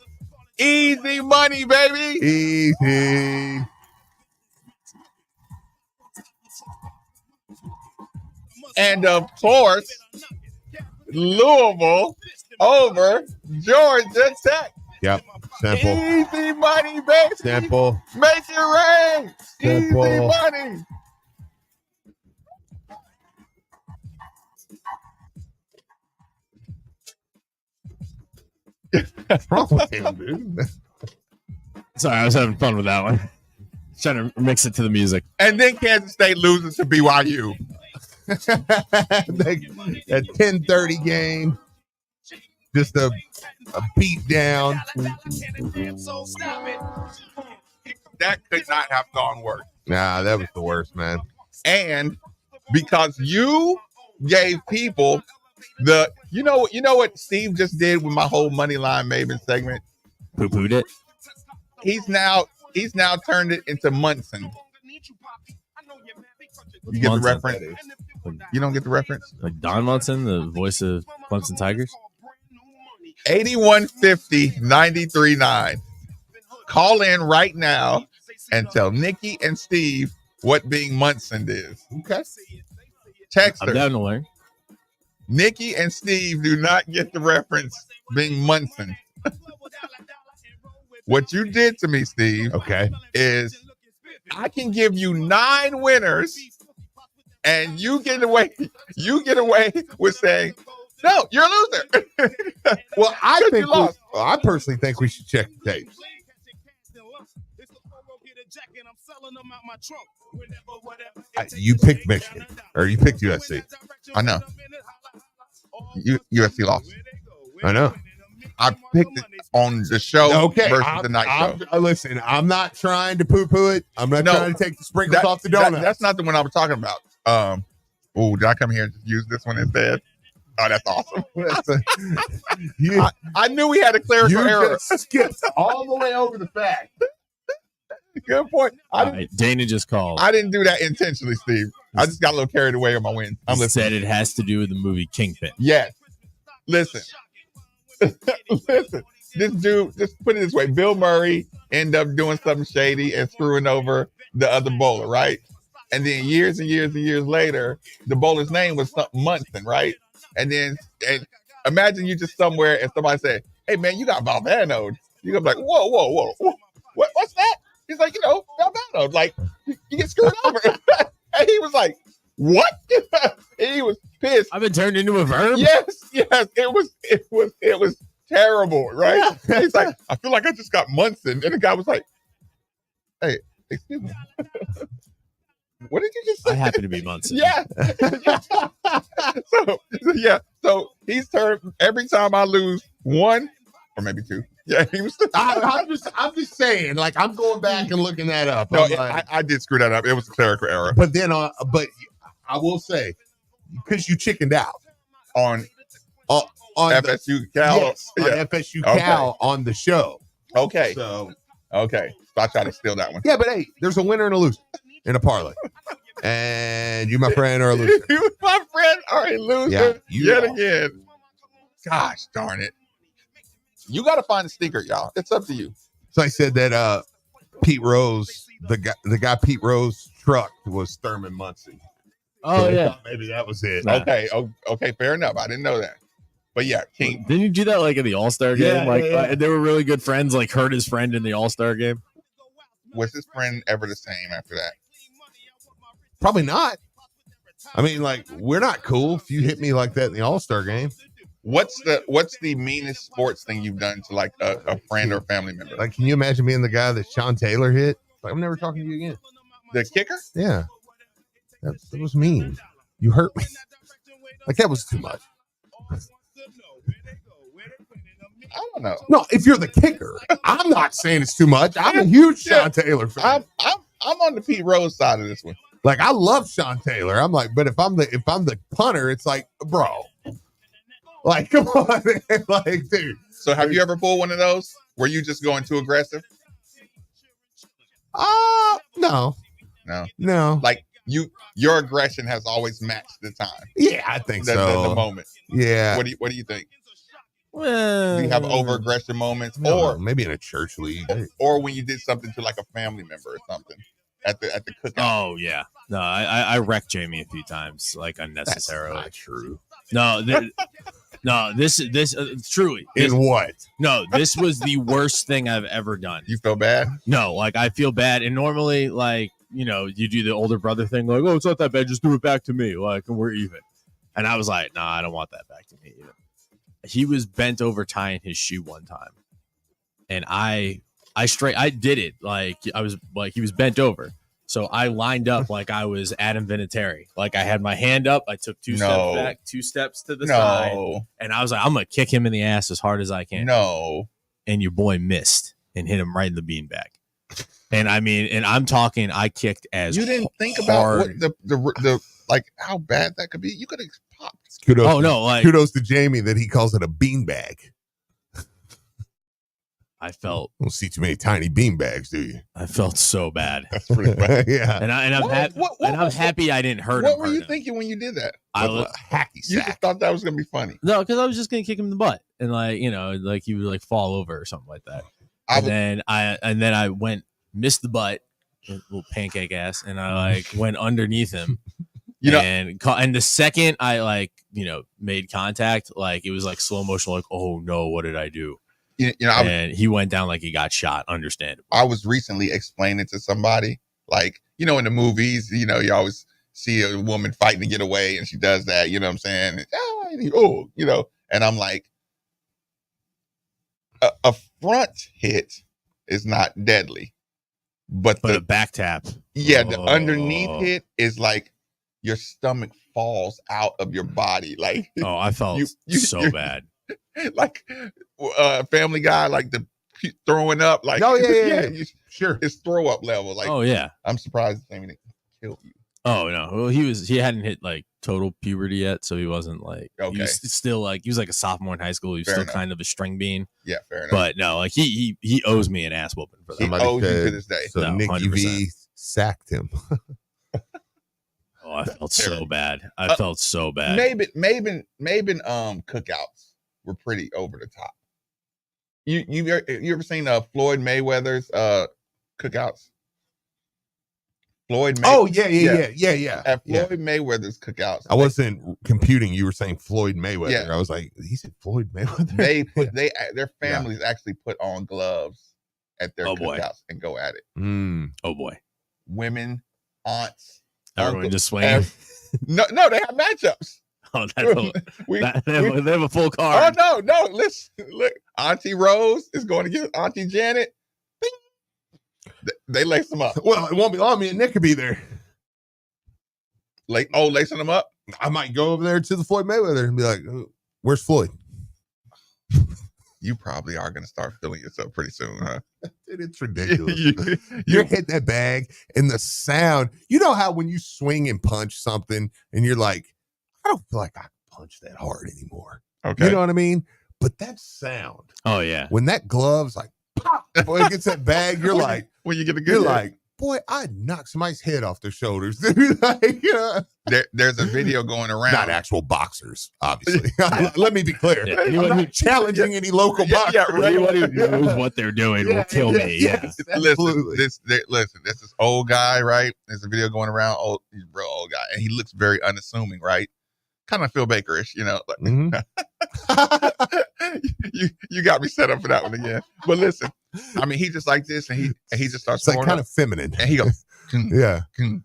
Easy money, baby. Easy. And of course, Louisville over Georgia Tech. Yep. Simple. Easy money, baby. Simple. Make it rain. Simple. Easy money. What's wrong with him, dude? Sorry, I was having fun with that one. Trying to mix it to the music. And then Kansas State loses to BYU. That 10:30 game. Just a beat down. That could not have gone worse. Nah, that was the worst, man. And because you gave people the, you know what Steve just did with my whole Moneyline Maven segment? Poo-pooed it. He's now turned it into Munson. You get the reference? You don't get the reference? Like Don Munson, the voice of Clemson Tigers? 8150-93.9. Call in right now and tell Nikki and Steve what being Munson is. Okay. Text I'm down to learn. Nikki and Steve do not get the reference being Munson. What you did to me, Steve, okay, is I can give you 9 winners and you get away with saying, no, you're a loser. Well, I personally think we should check the tapes. You picked Michigan, or you picked USC. I know. USC lost. I know. I picked it on the show versus the night show. Listen, I'm not trying to poo-poo it. I'm not trying to take the sprinkles off the donut. That's not the one I was talking about. Did I come here and use this one instead? Oh, that's awesome. I knew we had a clerical error. Just skipped all the way over the fact. Good point. Dana just called. I didn't do that intentionally, Steve. I just got a little carried away on my win. I'm listening. Said it has to do with the movie Kingpin. Yes. Listen. This dude, just put it this way, Bill Murray ended up doing something shady and screwing over the other bowler, right? And then years and years and years later, the bowler's name was Munson, right? And then imagine you just somewhere and somebody say, "Hey man, you got Valvano." You're gonna be like, whoa. What's that? He's like, Valvano. Like, you get screwed over. And he was like, what? And he was pissed. I've been turned into a verb? Yes. It was terrible, right? Yeah. He's like, I feel like I just got Munson. And the guy was like, hey, excuse me. What did you just say? I happen to be Munson. Yeah. So he's turned every time I lose one or maybe two. Yeah, he was. I'm just saying, like, I'm going back and looking that up. No, I did screw that up. It was a clerical error. But then, but I will say, because you chickened out on FSU Cal. Yes, on FSU Cal on the show. Okay. So I tried to steal that one. Yeah, but hey, there's a winner and a loser in a parlay. And you, my friend, are a loser. You, my friend, are a loser yet again. Gosh darn it. You got to find a stinker, y'all. It's up to you. So I said that Pete Rose, the guy Pete Rose trucked was Thurman Munson. Oh, yeah. Maybe that was it. Okay, fair enough. I didn't know that. But yeah, King. Didn't you do that like in the All-Star game? Yeah. They were really good friends, like hurt his friend in the All-Star game. Was his friend ever the same after that? Probably not. I mean, like, we're not cool if you hit me like that in the All-Star game. What's the meanest sports thing you've done to like a friend or family member? Like, can you imagine being the guy that Sean Taylor hit? Like, I'm never talking to you again. The kicker? Yeah. That was mean. You hurt me. Like, that was too much. I don't know. No, if you're the kicker, I'm not saying it's too much. I'm a huge Sean Taylor fan. I'm on the Pete Rose side of this one. Like, I love Sean Taylor. I'm like, but if I'm the punter, it's like, bro. Like, come on, man. Like, dude. So have you ever pulled one of those? Were you just going too aggressive? No. Like your aggression has always matched the time. Yeah, I think so. The moment. Yeah. What do you think? Well, do you have over aggression moments, or maybe in a church league, or when you did something to like a family member or something at the cookout? Oh yeah, no, I wrecked Jamie a few times, like unnecessarily. That's not true. No, this truly. In what? No, this was the worst thing I've ever done. You feel bad? No, like I feel bad, and normally, like, you know, you do the older brother thing, like, oh, it's not that bad, just do it back to me, like, and we're even. And I was like, nah, I don't want that back to me even. He was bent over tying his shoe one time, and I did it like I was like he was bent over, so I lined up like I was Adam Vinatieri. Like I had my hand up, I took two steps back, 2 steps to the side, and I was like, I'm gonna kick him in the ass as hard as I can. And your boy missed and hit him right in the beanbag. And I mean, and I'm talking, I kicked as you didn't think about what the like how bad that could be. You could have popped. Kudos to Jamie that he calls it a beanbag. I felt. You don't see too many tiny beanbags, do you? I felt so bad. That's pretty bad. Yeah. And I'm happy I didn't hurt him. What were you thinking when you did that? Hacky sack. You just thought that was gonna be funny. No, because I was just gonna kick him in the butt and like, you know, like he would like fall over or something like that. Then I went, missed the butt, little pancake ass, and I like went underneath him. You know, and the second I like, you know, made contact, like it was like slow motion, like, oh no, what did I do? You know, and he went down like he got shot. Understandable. I was recently explaining to somebody, like, you know, in the movies, you know, you always see a woman fighting to get away, and she does that. You know what I'm saying? And, you know, and I'm like, a front hit is not deadly. but the back tap. Yeah, the underneath it is like your stomach falls out of your body. Like, I felt so bad. Like Family Guy, like the throwing up. Like, sure, it's throw up level. Like, I'm surprised they didn't kill you. Oh no, well he hadn't hit like total puberty yet, so he wasn't like he was still like he was like a sophomore in high school. He was still kind of a string bean. Yeah, fair enough. But no, like he owes me an ass whooping for that. He owes you to this day. So No, Nicky 100%. V sacked him. I felt so bad. I felt so bad. Maybe cookouts were pretty over the top. You ever seen Floyd Mayweather's cookouts? Yeah. At Floyd Mayweather's cookouts, I wasn't computing. You were saying Floyd Mayweather. Yeah. I was like, he said Floyd Mayweather. Their families actually put on gloves at their cookouts and go at it. Oh boy, women, aunts, everyone just swinging. No, they have matchups. Oh, they have a full card. Oh no! Listen, look, Auntie Rose is going to get Auntie Janet. Bing. They lace them up. Well, it won't be long. Me and Nick could be there. Lacing them up. I might go over there to the Floyd Mayweather and be like, "Where's Floyd?" You probably are going to start feeling yourself pretty soon, huh? Dude, it's ridiculous. You're hitting that bag and the sound. You know how when you swing and punch something and you're like, I don't feel like I can punch that hard anymore. Okay. You know what I mean? But that sound. Oh, yeah. When that glove's like, pop, boy, it gets that bag, you're like, when you get a good you're hit. like, boy, I knocked somebody's head off their shoulders. Dude. Like, there's a video going around. Not actual boxers, obviously. Let me be clear. Yeah, I'm not challenging any local boxers. Yeah, anyone who knows what they're doing will kill me. Yeah. Listen, this is old guy, right? There's a video going around. He's a real old guy, and he looks very unassuming, right? Kind of Phil Baker-ish, you know. Like, you got me set up for that one again. But listen, I mean, he just like this, and he just starts. It's like kind of feminine, and he goes, yeah, and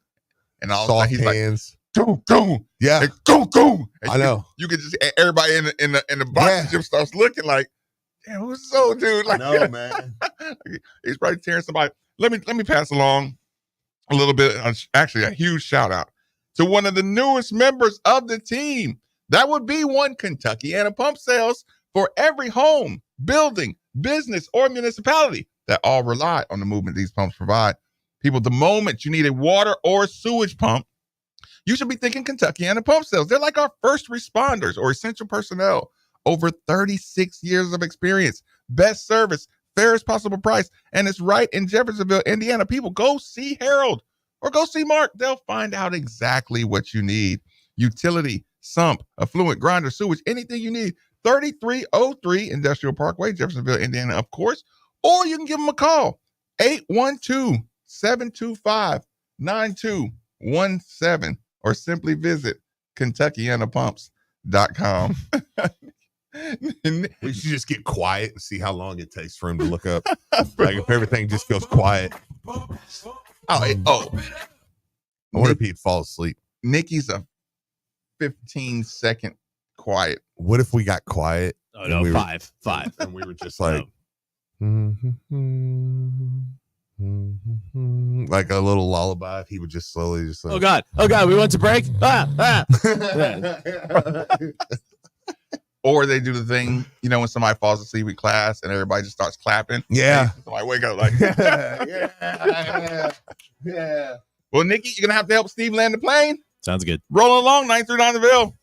all soft he's hands. Like, go, yeah, and go. And I know. You can just everybody in the boxing gym starts looking like, damn, who's so dude? Like, no man, he's probably tearing somebody. Let me pass along a little bit. Actually, a huge shout out to one of the newest members of the team. That would be one Kentuckiana Pump Sales for every home, building, business, or municipality that all rely on the movement these pumps provide. People, the moment you need a water or sewage pump, you should be thinking Kentuckiana Pump Sales. They're like our first responders or essential personnel. Over 36 years of experience, best service, fairest possible price, and it's right in Jeffersonville, Indiana. People, go see Harold or go see Mark. They'll find out exactly what you need. Utility, sump, affluent, grinder, sewage, anything you need. 3303 Industrial Parkway, Jeffersonville, Indiana, of course. Or you can give them a call, 812-725-9217, or simply visit KentuckyAnaPumps.com. We should just get quiet and see how long it takes for him to look up. Like if everything just feels quiet. I wonder if he'd fall asleep. Nikki's a 15-second quiet. What if we got quiet? Oh no, five. And we were just like, like a little lullaby. If he would just slowly just like, oh god, we went to break. Or they do the thing, you know, when somebody falls asleep in class and everybody just starts clapping. Yeah. Somebody wake up like, yeah. Well, Nikki, you're gonna have to help Steve land the plane. Sounds good. Rolling along, 939 The Ville.